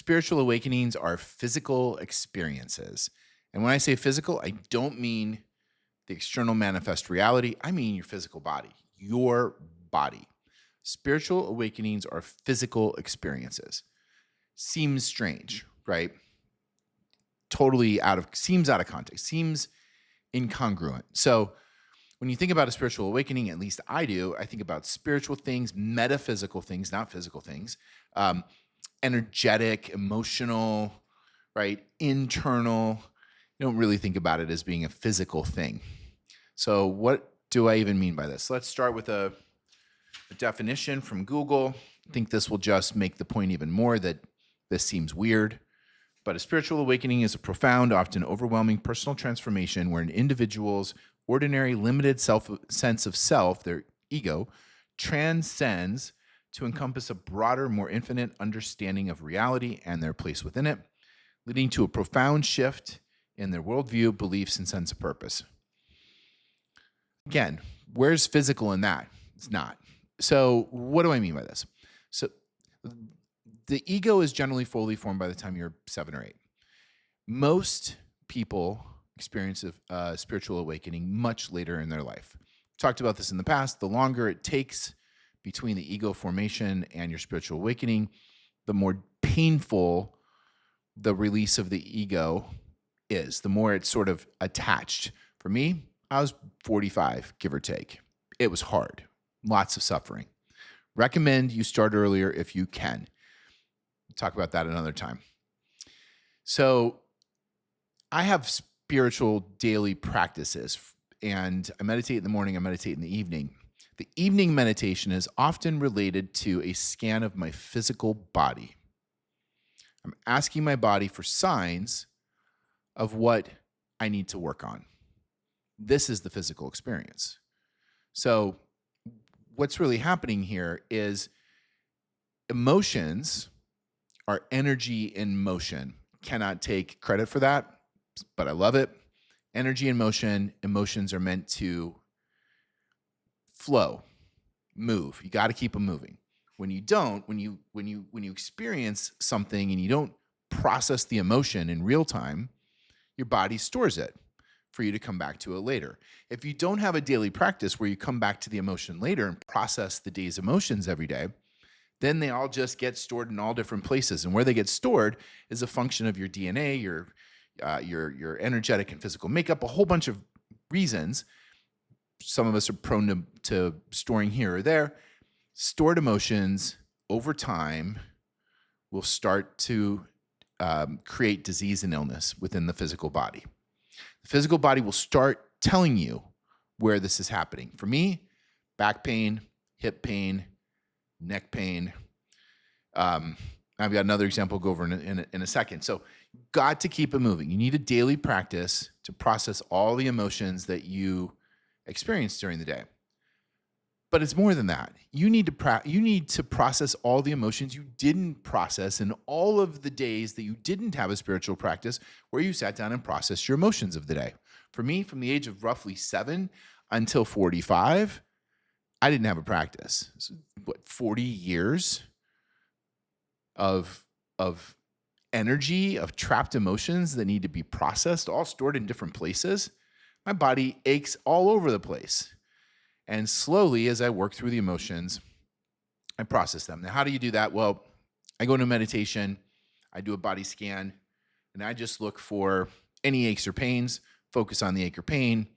Spiritual awakenings are physical experiences. And when I say physical, I don't mean the external manifest reality. I mean your physical body, your body. Spiritual awakenings are physical experiences. Seems strange, right? Seems out of context, seems incongruent. So when you think about a spiritual awakening, at least I do, I think about spiritual things, metaphysical things, not physical things, um, energetic, emotional, right? Internal. You don't really think about it as being a physical thing. So, what do I even mean by this? Let's start with a definition from Google. I think this will just make the point even more that this seems weird. But a spiritual awakening is a profound, often overwhelming personal transformation where an individual's ordinary limited sense of self, their ego, transcends to encompass a broader, more infinite understanding of reality and their place within it, leading to a profound shift in their worldview, beliefs, and sense of purpose. Again, where's physical in that? It's not. So, what do I mean by this? So, the ego is generally fully formed by the time you're 7 or 8. Most people experience a spiritual awakening much later in their life. Talked about this in the past. The longer it takes between the ego formation and your spiritual awakening, the more painful the release of the ego is, the more it's sort of attached. For me, I was 45, give or take. It was hard, lots of suffering. Recommend you start earlier if you can. Talk about that another time. So I have spiritual daily practices, and I meditate in the morning, I meditate in the evening. The evening meditation is often related to a scan of my physical body. I'm asking my body for signs of what I need to work on. This is the physical experience. So what's really happening here is emotions are energy in motion. Cannot take credit for that, but I love it. Energy in motion, emotions are meant to flow, move. You got to keep them moving. When you don't, when you experience something and you don't process the emotion in real time, your body stores it for you to come back to it later. If you don't have a daily practice where you come back to the emotion later and process the day's emotions every day, then they all just get stored in all different places. And where they get stored is a function of your DNA, your energetic and physical makeup, a whole bunch of reasons. Some of us are prone to storing here or there. Stored emotions over time will start to create disease and illness within the physical body. The physical body will start telling you where this is happening. For me, back pain, hip pain, neck pain. I've got another example I'll go over in a second. So got to keep it moving. You need a daily practice to process all the emotions that you experience during the day. But it's more than that. You need to process all the emotions you didn't process in all of the days that you didn't have a spiritual practice where you sat down and processed your emotions of the day. For me, from the age of roughly 7 until 45, I didn't have a practice. So, 40 years of energy, of trapped emotions that need to be processed, all stored in different places. My body aches all over the place. And slowly, as I work through the emotions, I process them. Now, how do you do that? Well, I go into meditation, I do a body scan, and I just look for any aches or pains, focus on the ache or pain,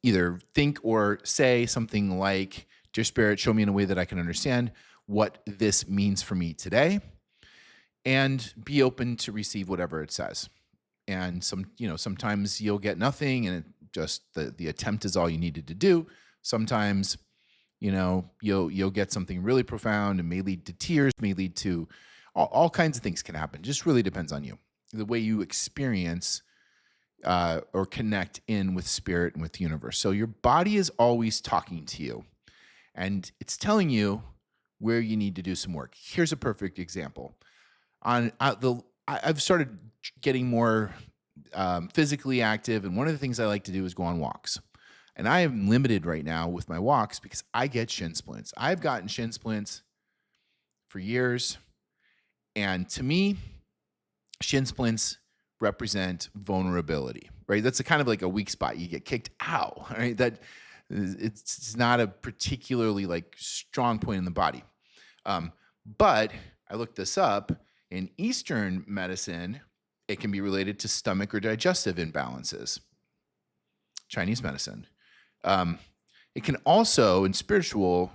either think or say something like, "Dear Spirit, show me in a way that I can understand what this means for me today," and be open to receive whatever it says. And sometimes you'll get nothing, and just the attempt is all you needed to do. Sometimes, you'll get something really profound and may lead to tears, may lead to all kinds of things can happen. Just really depends on you, the way you experience or connect in with spirit and with the universe. So your body is always talking to you, and it's telling you where you need to do some work. Here's a perfect example. I've started getting more physically active, and one of the things I like to do is go on walks. And I am limited right now with my walks because I get shin splints. I've gotten shin splints for years, And to me, shin splints represent vulnerability, right? That's a kind of like a weak spot. You get kicked, ow, right? That it's not a particularly like strong point in the body. But I looked this up. In Eastern medicine, it can be related to stomach or digestive imbalances. Chinese medicine. It can also, in spiritual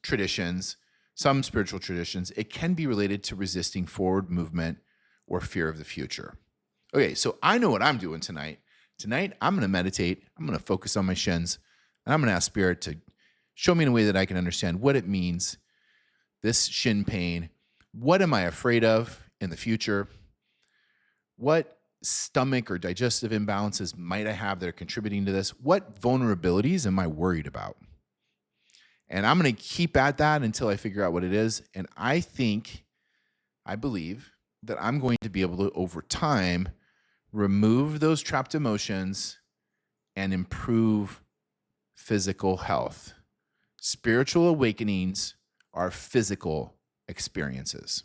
traditions, some spiritual traditions, it can be related to resisting forward movement or fear of the future. Okay, so I know what I'm doing tonight. Tonight, I'm going to meditate. I'm going to focus on my shins, and I'm going to ask Spirit to show me in a way that I can understand what it means, this shin pain. What am I afraid of in the future? What stomach or digestive imbalances might I have that are contributing to this? What vulnerabilities am I worried about? And I'm going to keep at that until I figure out what it is. And I believe that I'm going to be able to, over time, remove those trapped emotions and improve physical health. Spiritual awakenings are physical experiences.